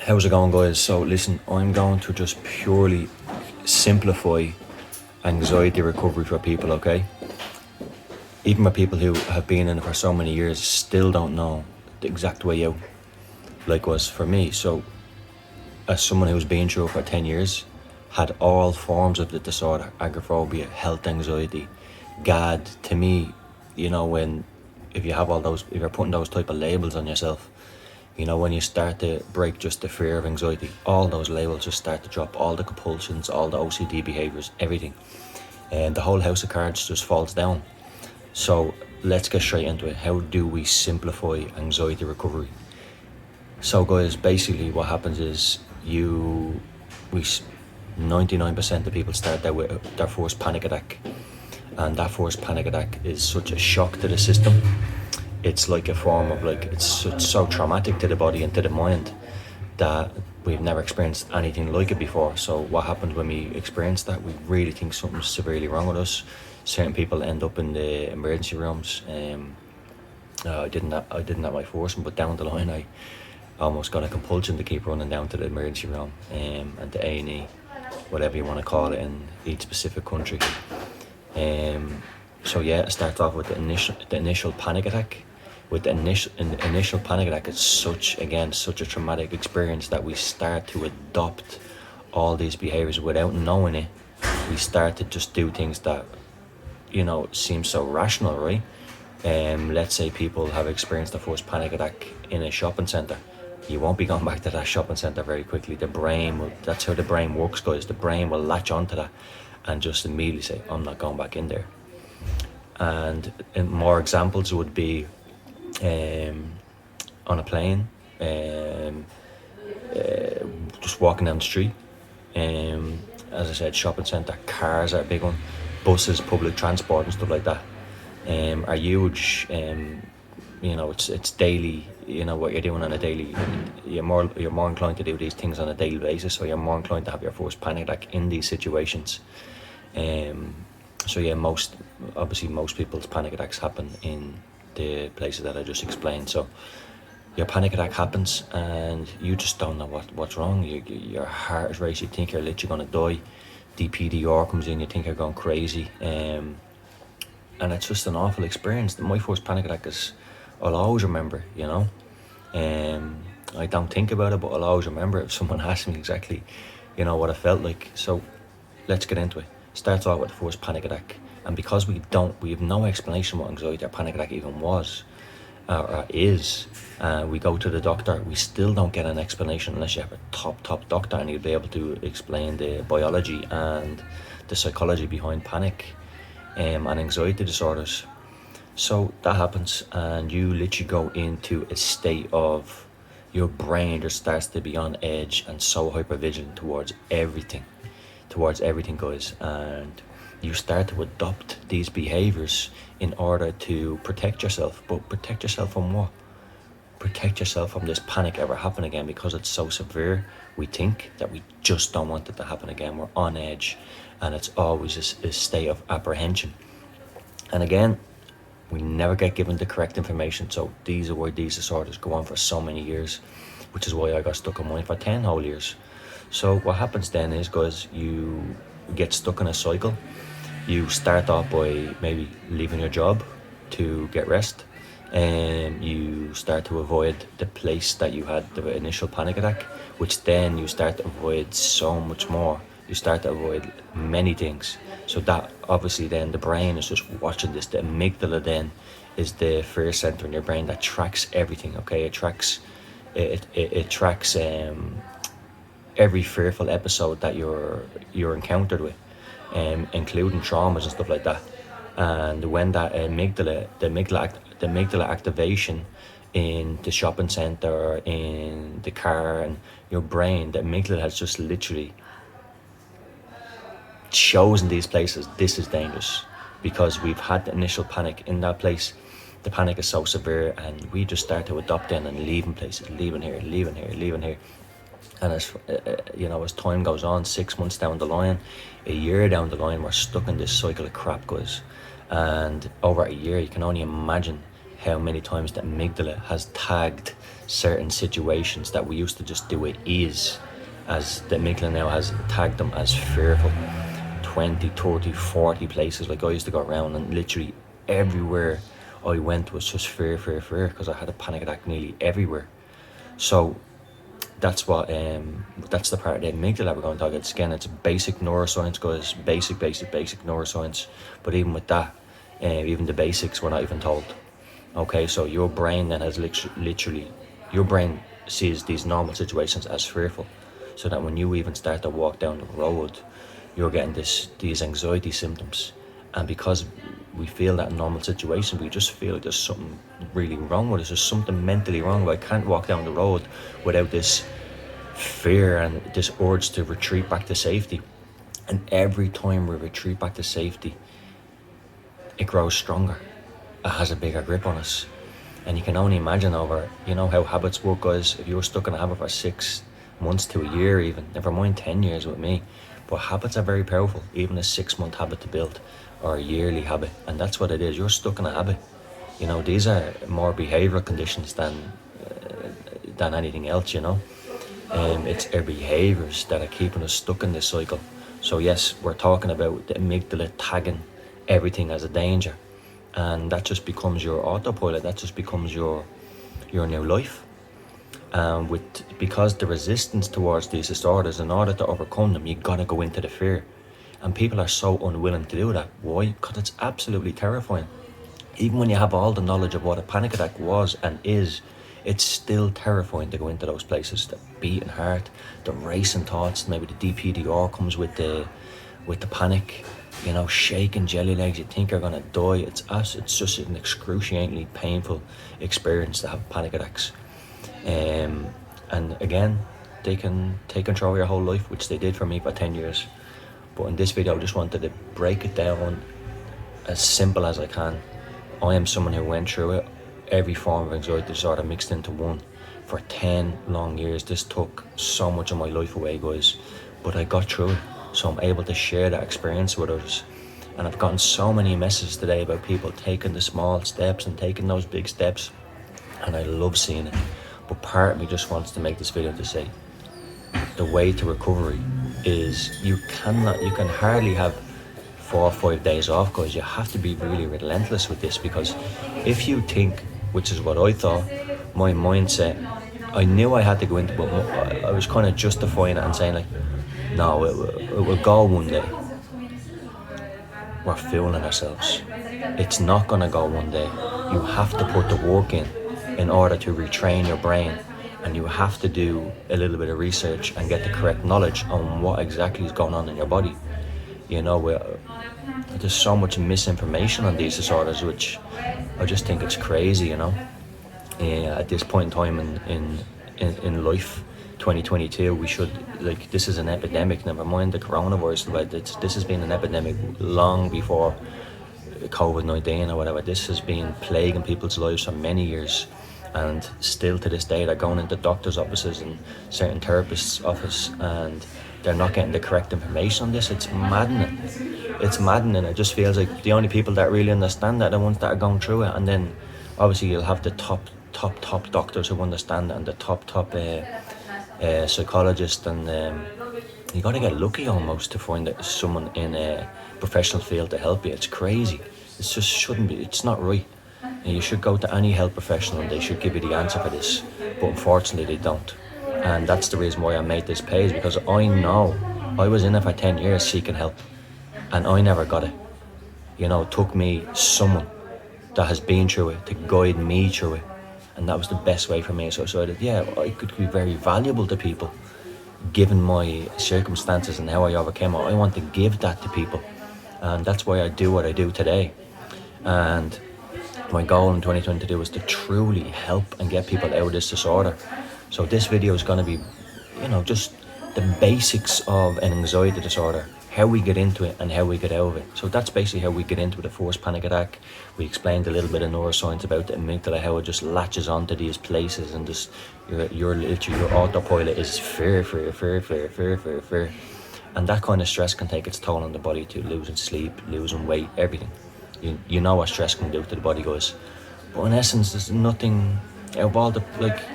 How's it going, guys? So listen, I'm going to just purely simplify anxiety recovery for people, okay? Even for people who have been in it for so many years still don't know the exact way out, like was for me. So as someone who's been through it for 10 years, had all forms of the disorder, agoraphobia, health anxiety, GAD, to me, when if you have all those, if you're putting those type of labels on yourself, when you start to break just the fear of anxiety, all those labels just start to drop, all the compulsions, all the OCD behaviors, everything. And the whole house of cards just falls down. So let's get straight into it. How do we simplify anxiety recovery? So guys, basically what happens is 99% of people start there with their first panic attack. And that first panic attack is such a shock to the system. It's like a form of it's so traumatic to the body and to the mind that we've never experienced anything like it before. So what happens when we experience that? We really think something's severely wrong with us. Certain people end up in the emergency rooms. I didn't have my first one, but down the line I almost got a compulsion to keep running down to the emergency room and the A&E, whatever you want to call it in each specific country. So yeah, it starts off with the initial panic attack. With the initial panic attack, it's such a traumatic experience that we start to adopt all these behaviors without knowing it. We start to just do things that seem so rational, right? Let's say people have experienced the first panic attack in a shopping centre. You won't be going back to that shopping centre very quickly. That's how the brain works, guys. The brain will latch onto that and just immediately say, I'm not going back in there. And more examples would be on a plane, just walking down the street. As I said, shopping centre, cars are a big one, buses, public transport and stuff like that are huge. It's daily. What you're doing on a daily, you're more inclined to do these things on a daily basis, so you're more inclined to have your first panic attack in these situations. So yeah, most people's panic attacks happen in the places that I just explained. So your panic attack happens and you just don't know what's wrong. Your heart is racing, you think you're literally going to die. DPDR comes in, you think you're going crazy. And it's just an awful experience. My first panic attack I'll always remember, I don't think about it, but I'll always remember if someone asks me exactly, what it felt like. So let's get into it. Starts off with the first panic attack, and because we have no explanation what anxiety or panic attack even was or is, we go to the doctor. We still don't get an explanation unless you have a top doctor and he'll be able to explain the biology and the psychology behind panic and anxiety disorders. So that happens and you literally go into a state of your brain just starts to be on edge and so hypervigilant towards everything, guys, and you start to adopt these behaviors in order to protect yourself. But protect yourself from what? Protect yourself from this panic ever happen again, because it's so severe. We think that we just don't want it to happen again. We're on edge and it's always a state of apprehension. And again, we never get given the correct information. So these are why these disorders go on for so many years, which is why I got stuck on mine for 10 whole years. So what happens then is, guys, you get stuck in a cycle. You start off by maybe leaving your job to get rest, and you start to avoid the place that you had the initial panic attack, which then you start to avoid so much more. You start to avoid many things. So that obviously then the brain is just watching this. The amygdala then is the fear center in your brain that tracks everything. Okay, it tracks every fearful episode that you're encountered with, including traumas and stuff like that. And when that the amygdala activation in the shopping center, in the car, and your brain, the amygdala has just literally shows in these places this is dangerous, because we've had the initial panic in that place. The panic is so severe and we just start to adopt in and leaving places, leaving here. And as time goes on, 6 months down the line, a year down the line, we're stuck in this cycle of crap, guys. And over a year, you can only imagine how many times the amygdala has tagged certain situations that we used to just do with ease, as the amygdala now has tagged them as fearful. 20, 30, 40 places. Like, I used to go around and literally everywhere I went was just fear, because I had a panic attack nearly everywhere. So that's what that's the part of the amygdala we're going to talk about. Again, it's basic neuroscience, guys. Basic neuroscience. But even with that, even the basics we're not even told. Okay, so your brain then has literally your brain sees these normal situations as fearful, so that when you even start to walk down the road, you're getting these anxiety symptoms. And because we feel that normal situation, we just feel like there's something really wrong with us. There's something mentally wrong. I can't walk down the road without this fear and this urge to retreat back to safety. And every time we retreat back to safety, it grows stronger. It has a bigger grip on us. And you can only imagine over, you know how habits work, guys. If you were stuck in a habit for 6 months to a year even, never mind 10 years with me, but habits are very powerful. Even a 6-month habit to build, or a yearly habit, and that's what it is. You're stuck in a habit. You know, these are more behavioural conditions than anything else. You know, it's our behaviours that are keeping us stuck in this cycle. So yes, we're talking about the amygdala tagging everything as a danger, and that just becomes your autopilot. That just becomes your new life. Because the resistance towards these disorders, in order to overcome them, you gotta go into the fear. And people are so unwilling to do that. Why? Because it's absolutely terrifying. Even when you have all the knowledge of what a panic attack was and is, it's still terrifying to go into those places. The beating heart, the racing thoughts, maybe the DPDR comes with the panic, you know, shaking jelly legs, you think you're gonna die. It's just an excruciatingly painful experience to have panic attacks. And again, they can take control of your whole life, which they did for me for 10 years. But in this video, I just wanted to break it down as simple as I can. I am someone who went through it, every form of anxiety disorder mixed into one, for 10 long years. This took so much of my life away, guys, but I got through it. So I'm able to share that experience with others. And I've gotten so many messages today about people taking the small steps and taking those big steps, and I love seeing it. But part of me just wants to make this video to say, the way to recovery is you can hardly have 4 or 5 days off, guys. You have to be really relentless with this, because if you think, which is what I thought, my mindset, I knew I had to go into it, but I was kind of justifying it and saying, like, no, it will go one day. We're fooling ourselves. It's not going to go one day. You have to put the work in order to retrain your brain, and you have to do a little bit of research and get the correct knowledge on what exactly is going on in your body. You know, there's so much misinformation on these disorders, which I just think it's crazy, you know. At this point in time in life, 2022, we should, like, this is an epidemic, never mind the coronavirus, but this has been an epidemic long before COVID-19 or whatever. This has been plaguing people's lives for many years, and still to this day they're going into doctors' offices and certain therapists' office, and they're not getting the correct information on this. It's maddening. It just feels like the only people that really understand that are the ones that are going through it. And then obviously you'll have the top doctors who understand it, and the top psychologists, and you got to get lucky almost to find someone in a professional field to help you. It's crazy. It just shouldn't be. It's not right. And you should go to any health professional and they should give you the answer for this, but unfortunately they don't. And that's the reason why I made this page, because I know I was in it for 10 years seeking help, and I never got it. You know, it took me someone that has been through it to guide me through it, and that was the best way for me. So I decided, yeah, I could be very valuable to people given my circumstances and how I overcame it. I want to give that to people, and that's why I do what I do today. And my goal in 2022 was to truly help and get people out of this disorder. So this video is going to be, you know, just the basics of an anxiety disorder, how we get into it and how we get out of it. So that's basically how we get into it. A forced panic attack. We explained a little bit of neuroscience about the amygdala, how it just latches onto these places, and just your autopilot is fear. And that kind of stress can take its toll on the body, to losing sleep, losing weight, everything. You know what stress can do to the body, guys. But in essence, there's nothing. Out of all the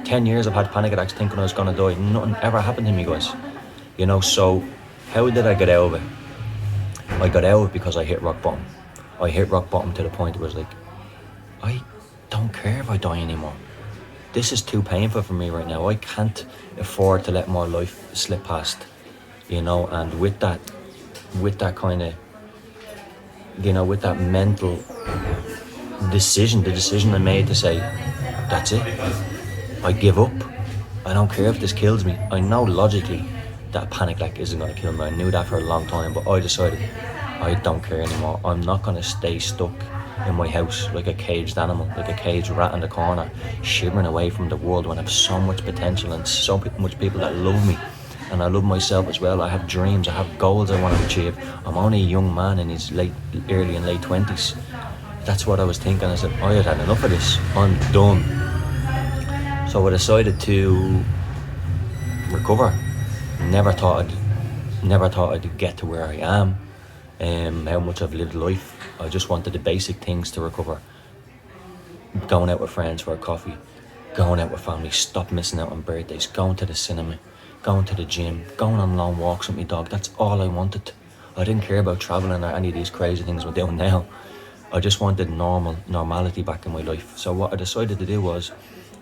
10 years I've had panic attacks thinking I was gonna die, nothing ever happened to me, guys. So how did I get out of it? I got out of it because I hit rock bottom. I hit rock bottom to the point where it was like, I don't care if I die anymore. This is too painful for me right now. I can't afford to let more life slip past. And with that kind of, with that mental decision, the decision I made to say, that's it. I give up. I don't care if this kills me. I know logically that a panic attack isn't going to kill me. I knew that for a long time, but I decided I don't care anymore. I'm not going to stay stuck in my house like a caged animal, like a caged rat in the corner, shivering away from the world when I have so much potential and so much people that love me. And I love myself as well. I have dreams, I have goals I want to achieve. I'm only a young man in his early and late 20s. That's what I was thinking. I said, I had enough of this. I'm done. So I decided to recover. Never thought I'd get to where I am. How much I've lived life. I just wanted the basic things to recover. Going out with friends for a coffee, going out with family, stop missing out on birthdays, going to the cinema, going to the gym, going on long walks with my dog. That's all I wanted. I didn't care about traveling or any of these crazy things we're doing now. I just wanted normality back in my life. So what I decided to do was,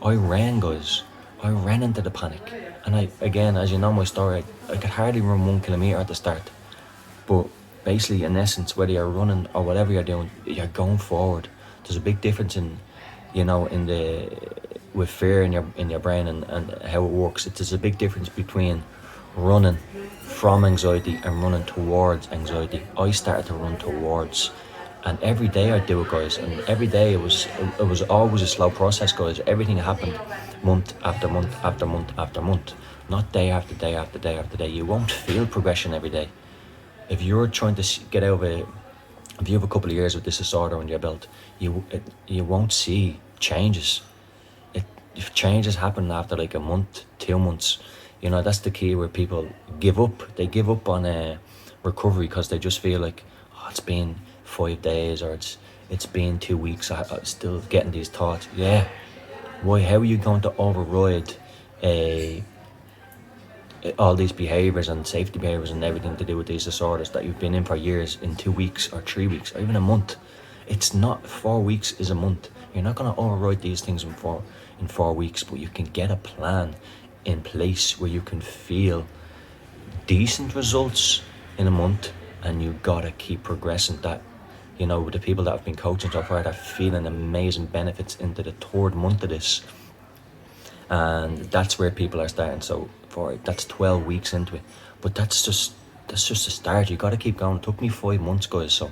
I ran, guys. I ran into the panic. And again, as you know my story, I could hardly run 1 kilometre at the start. But basically, in essence, whether you're running or whatever you're doing, you're going forward. There's a big difference with fear in your brain and how it works. There's a big difference between running from anxiety and running towards anxiety. I started to run towards, and every day I do it, guys. And every day it was always a slow process, guys. Everything happened month after month after month after month, not day after day after day after day. You won't feel progression every day. If you're trying to get out of it, if you have a couple of years with this disorder under your belt, you won't see changes. If changes happen after like a month, 2 months, that's the key where people give up. They give up on recovery because they just feel like, it's been 5 days or it's been 2 weeks. I'm still getting these thoughts. Yeah. Why? How are you going to override all these behaviours and safety behaviours and everything to do with these disorders that you've been in for years in 2 weeks or 3 weeks or even a month? It's not. 4 weeks is a month. You're not going to override these things in 4 weeks, but you can get a plan in place where you can feel decent results in a month, and you gotta keep progressing that. With the people that have been coaching so far, they're feeling amazing benefits into the 3rd month of this, and that's where people are starting. So that's 12 weeks into it, but that's just a start. You got to keep going. It took me 5 months, guys. So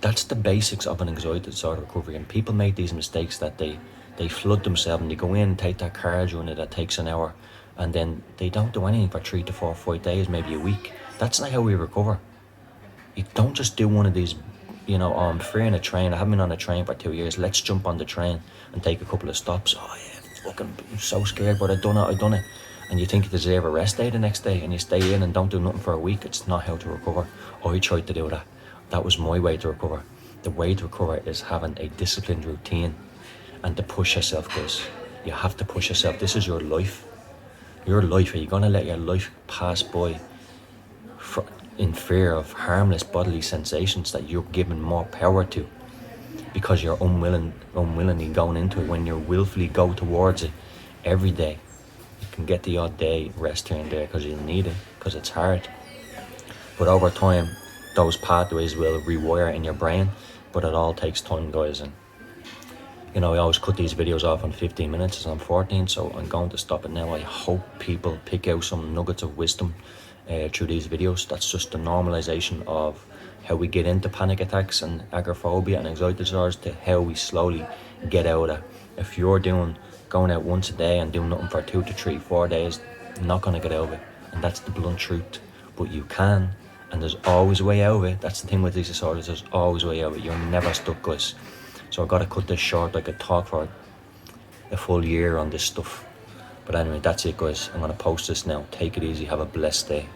that's the basics of an anxiety disorder recovery. And people make these mistakes that they flood themselves and they go in and take that cardio unit that takes an hour, and then they don't do anything for 3 to 4, 5 days, maybe a week. That's not how we recover. You don't just do one of these, I'm fearing a train. I haven't been on a train for 2 years. Let's jump on the train and take a couple of stops. Oh yeah, I'm so scared, but I done it. And you think you deserve a rest day the next day, and you stay in and don't do nothing for a week. It's not how to recover. I tried to do that. That was my way to recover. The way to recover is having a disciplined routine and to push yourself, guys. You have to push yourself. This is your life. Your life. Are you going to let your life pass by in fear of harmless bodily sensations that you're giving more power to because you're unwillingly going into it, when you willfully go towards it every day? You can get the odd day rest here and there because you need it, because it's hard. But over time, those pathways will rewire in your brain, but it all takes time, guys. And I always cut these videos off on 15 minutes as I'm 14, so I'm going to stop it now. I hope people pick out some nuggets of wisdom through these videos. That's just the normalization of how we get into panic attacks and agoraphobia and anxiety disorders to how we slowly get out of it. If you're going out once a day and doing nothing for 2 to 3, 4 days, you're not going to get out of it. And that's the blunt truth. But you can, and there's always a way out of it. That's the thing with these disorders, there's always a way out of it. You're never stuck, guys. So I've got to cut this short. I could talk for a full year on this stuff. But anyway, that's it, guys. I'm going to post this now. Take it easy. Have a blessed day.